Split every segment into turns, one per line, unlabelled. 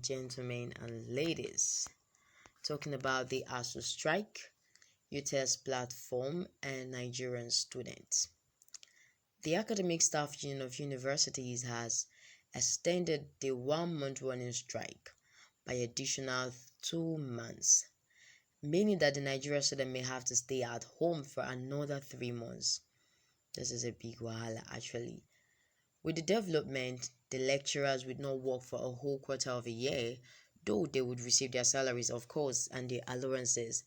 gentlemen, and ladies. Talking about the Asuu strike, utas platform, and Nigerian students. The Academic Staff Union of Universities has extended the 1 month running strike by additional 2 months, meaning that the Nigerian student may have to stay at home for another 3 months. This is a big wahala actually. With the development, the lecturers would not work for a whole quarter of a year, though they would receive their salaries, of course, and their allowances.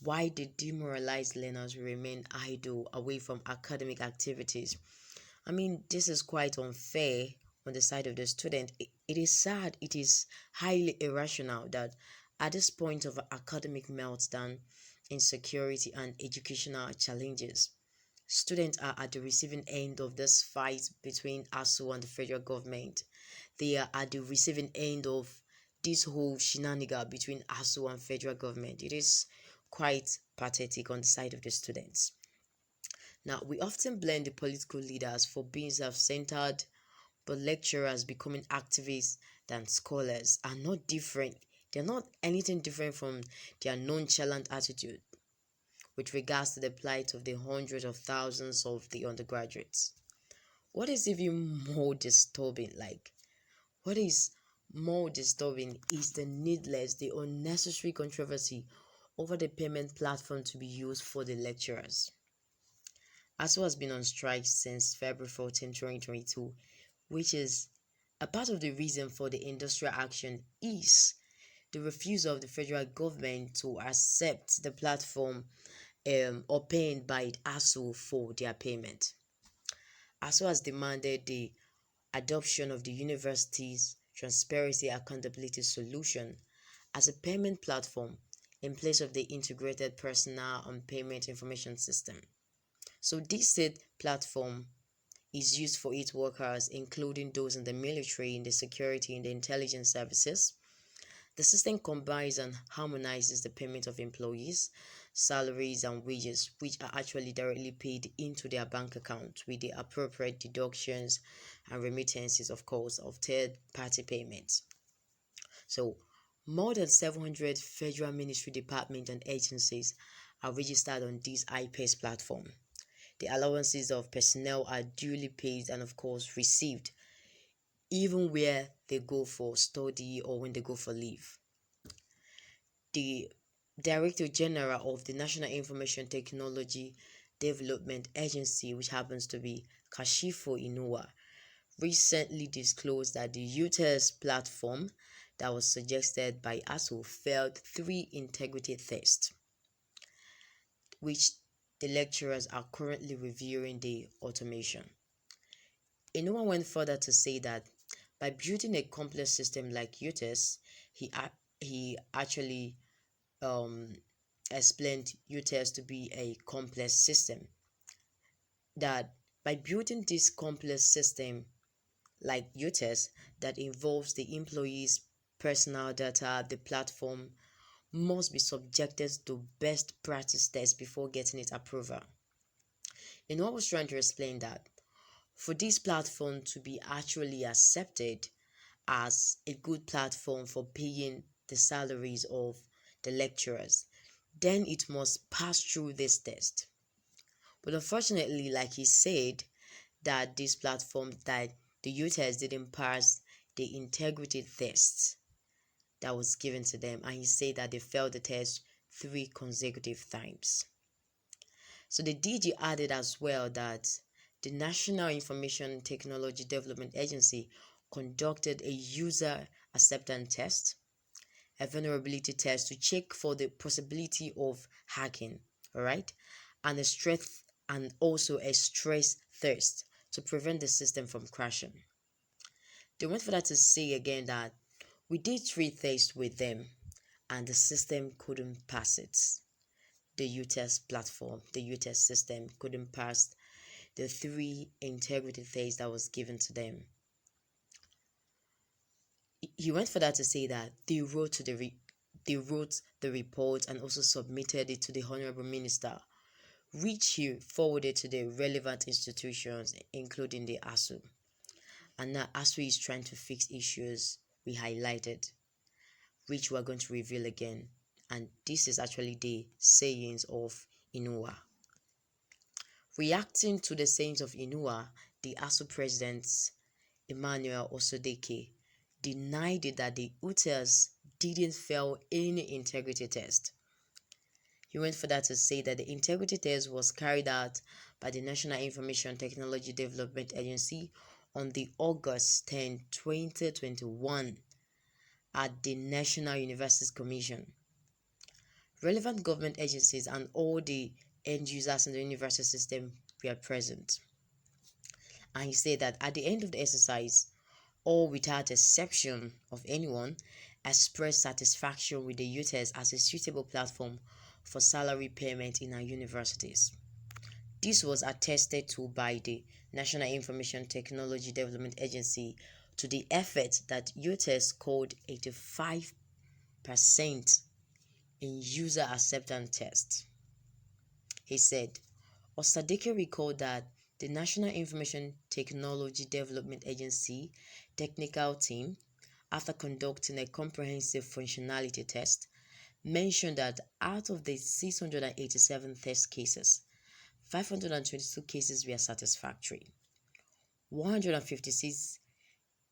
Why the demoralized learners will remain idle away from academic activities? I mean, this is quite unfair on the side of the student. It is sad, it is highly irrational that at this point of academic meltdown, insecurity, and educational challenges, students are at the receiving end of this fight between Asuu and the federal government. They are at the receiving end of this whole shenanigan between Asuu and federal government. It is quite pathetic on the side of the students. Now, we often blame the political leaders for being self-centered, but lecturers becoming activists than scholars are not different. They're not anything different from their nonchalant attitude with regards to the plight of the hundreds of thousands of the undergraduates. What is even more disturbing, what is more disturbing is the needless, the unnecessary controversy over the payment platform to be used for the lecturers. ASU has been on strike since February 14, 2022, which is a part of the reason for the industrial action is the refusal of the federal government to accept the platform or paying by ASU for their payment. ASU has demanded the adoption of the university's transparency accountability solution as a payment platform in place of the integrated personnel and payment information system. So this said platform is used for its workers, including those in the military, in the security, in the intelligence services. The system combines and harmonizes the payment of employees, salaries, and wages, which are actually directly paid into their bank account with the appropriate deductions and remittances, of course, of third-party payments. So, more than 700 federal ministry departments and agencies are registered on this IPS platform. The allowances of personnel are duly paid and, of course, received, even where they go for study or when they go for leave. The Director General of the National Information Technology Development Agency, which happens to be Kashifo Inuwa, recently disclosed that the utas platform that was suggested by ASU failed 3 integrity tests, which the lecturers are currently reviewing the automation. Inuwa went further to say that by building a complex system like utas, he actually explained utas to be a complex system. That by building this complex system like utas that involves the employees' personal data, the platform must be subjected to best practice tests before getting its approval. And I was trying to explain that for this platform to be actually accepted as a good platform for paying the salaries of the lecturers, then it must pass through this test. But unfortunately, like he said, that this platform, that the utas didn't pass the integrity tests that was given to them, and he said that they failed the test 3 consecutive times. So the DG added as well that the National Information Technology Development Agency conducted a user acceptance test, a vulnerability test to check for the possibility of hacking, all right, and also a stress test to prevent the system from crashing. They went further to say again that we did 3 tests with them and the system couldn't pass it. The utas platform, the utas system couldn't pass the 3 integrity tests that was given to them. He went further to say that they wrote the report and also submitted it to the Honorable Minister, which he forwarded to the relevant institutions, including the ASU. And now ASU is trying to fix issues we highlighted. which we're going to reveal again. And this is actually the sayings of Inua. Reacting to the sayings of Inua, the Asuu president Emmanuel Osodeke denied it that the utas didn't fail any integrity test. He went further to say that the integrity test was carried out by the National Information Technology Development Agency on the August 10, 2021 at the National Universities Commission. Relevant government agencies and all the end users in the university system were present. And he said that at the end of the exercise, all without exception of anyone expressed satisfaction with the UTES as a suitable platform for salary payment in our universities. This was attested to by the National Information Technology Development Agency to the effort that UTES scored 85% in user acceptance tests. He said, Osadeke recalled that the National Information Technology Development Agency technical team, after conducting a comprehensive functionality test, mentioned that out of the 687 test cases, 522 cases were satisfactory. 156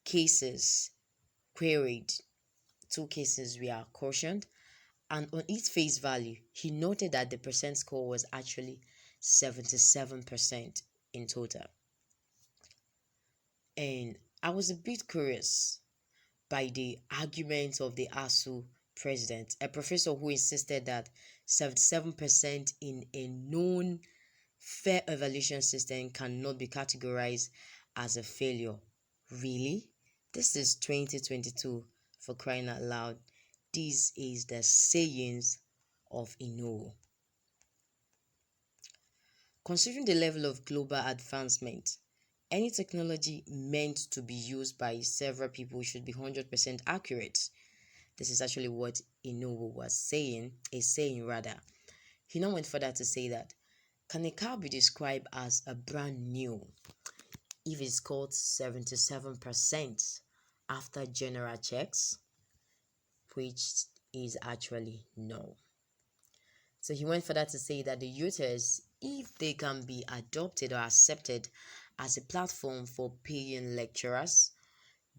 cases queried, 2 cases were cautioned, and on its face value, he noted that the percent score was actually 77% in total. And I was a bit curious by the arguments of the Asuu president, a professor who insisted that 77% in a known fair evaluation system cannot be categorized as a failure. Really? This is 2022, for crying out loud. This is the sayings of Ino. Considering the level of global advancement, any technology meant to be used by several people should be 100% accurate. This is actually what Inoue was saying, He now went further to say that, can a car be described as a brand new if it's scored 77% after general checks, which is actually no. So he went further to say that the users, if they can be adopted or accepted as a platform for paying lecturers,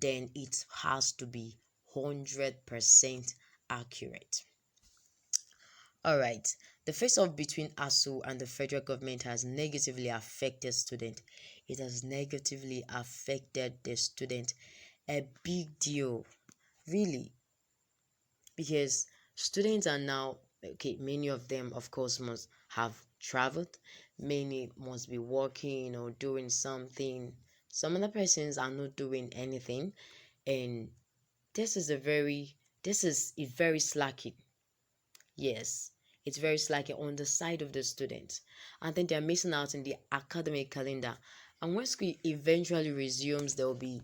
then it has to be 100% accurate. Alright, the face-off between ASU and the federal government has negatively affected students. It has negatively affected the student. A big deal, really, because students are now, okay, many of them, of course, must have traveled. Many must be working or doing something. Some other persons are not doing anything. And this is very slacking. Yes, it's very slacking on the side of the students. And then they're missing out in the academic calendar. And when school eventually resumes, they'll be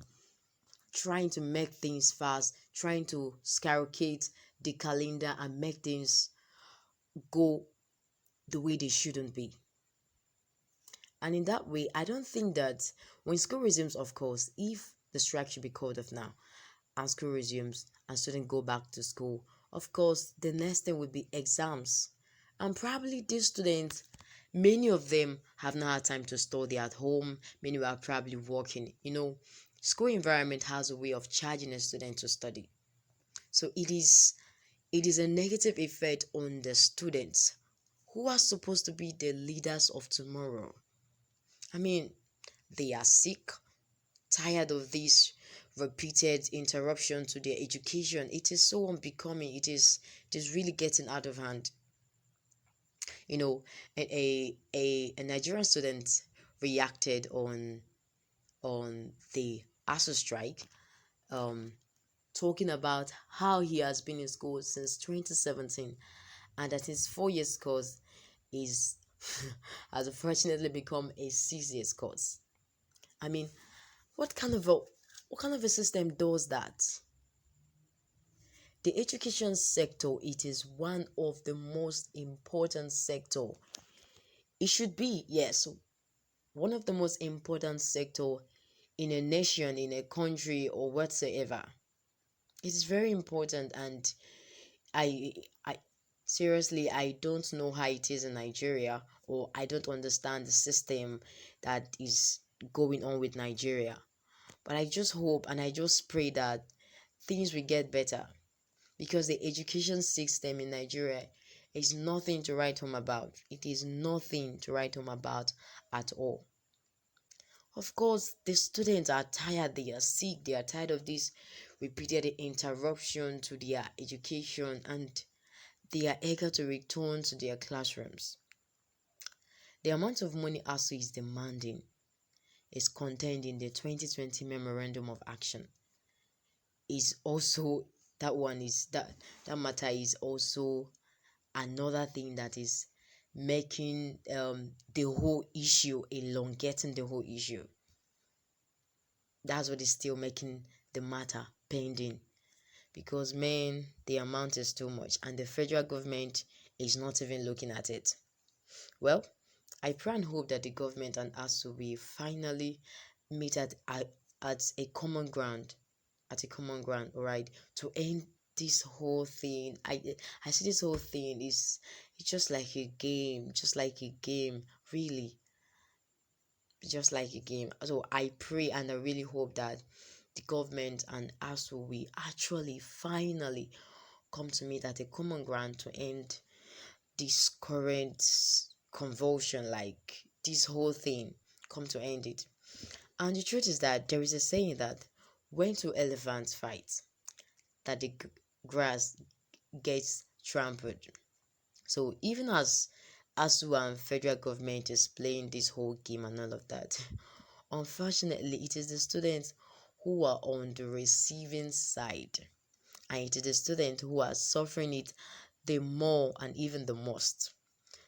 trying to make things fast, trying to skyrocket the calendar and make things go the way they shouldn't be. And in that way, I don't think that when school resumes, of course, if the strike should be called off now and school resumes and students go back to school, of course, the next thing would be exams. And probably these students, many of them have not had time to study at home. Many are probably working. School environment has a way of charging a student to study. So it is a negative effect on the students who are supposed to be the leaders of tomorrow. I mean, they are sick, tired of this repeated interruption to their education. It is so unbecoming. It is really getting out of hand. A Nigerian student reacted on the ASU strike, talking about how he has been in school since 2017 and that his 4 years course is has unfortunately become a 6 years course. I mean, what kind of a system does that? The education sector, it is one of the most important sector. It should be, yes, one of the most important sector in a nation, in a country, or whatsoever. It's very important, and I seriously, I don't know how it is in Nigeria, or I don't understand the system that is going on with Nigeria. But I just hope and I just pray that things will get better, because the education system in Nigeria is nothing to write home about. It is nothing to write home about at all. Of course, the students are tired, they are sick, they are tired of this repeated interruption to their education, and they are eager to return to their classrooms. The amount of money ASU is demanding is contained in the 2020 Memorandum of Action. Is also that matter is also another thing that is making the whole issue elongating the whole issue. That's what is still making the matter pending, because man, the amount is too much and the federal government is not even looking at it. Well, I pray and hope that the government and us will finally meet at a common ground, all right, to end this whole thing. I see this whole thing is, it's just like a game, really, just like a game. So I pray and I really hope that the government and us will actually finally come to meet at a common ground to end this current convulsion, like this whole thing, come to end it. And the truth is that there is a saying that when two elephants fight, that the grass gets trampled. So even as ASU and federal government is playing this whole game and all of that, unfortunately, it is the students who are on the receiving side, and it is the students who are suffering it the more and even the most.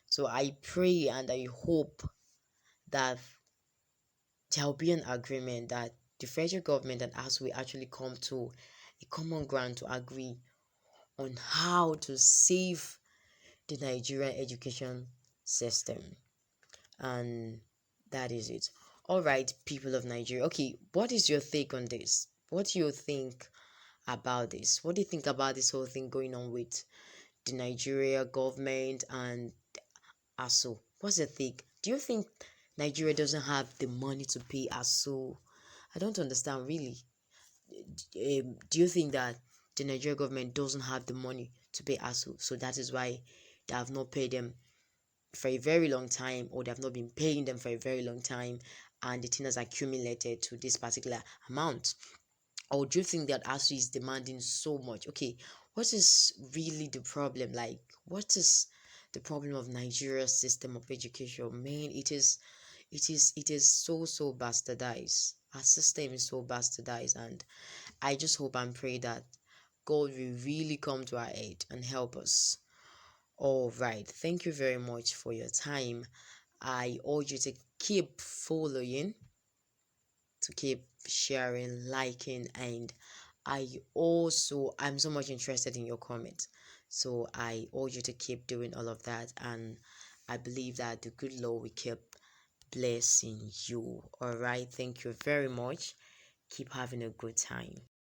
So I pray and I hope that there will be an agreement, that the federal government and us will actually come to a common ground to agree on how to save the Nigerian education system. And that is it. All right, people of Nigeria. Okay, what is your take on this? What do you think about this? What do you think about this whole thing going on with the Nigeria government and ASU? What's your take? Do you think Nigeria doesn't have the money to pay ASU? I don't understand really. Do you think that the Nigerian government doesn't have the money to pay ASU, so that is why they have not paid them for a very long time, or they have not been paying them for a very long time, and the thing has accumulated to this particular amount? Or do you think that ASU is demanding so much? Okay, what is really the problem? Like, what is the problem of Nigeria's system of education? Man, it is so bastardized. Our system is so bastardized, and I just hope and pray that God will really come to our aid and help us. All right, thank you very much for your time. I urge you to keep following, to keep sharing, liking, and I'm so much interested in your comments. So I urge you to keep doing all of that, and I believe that the good Lord will keep blessing you. All right, thank you very much. Keep having a good time.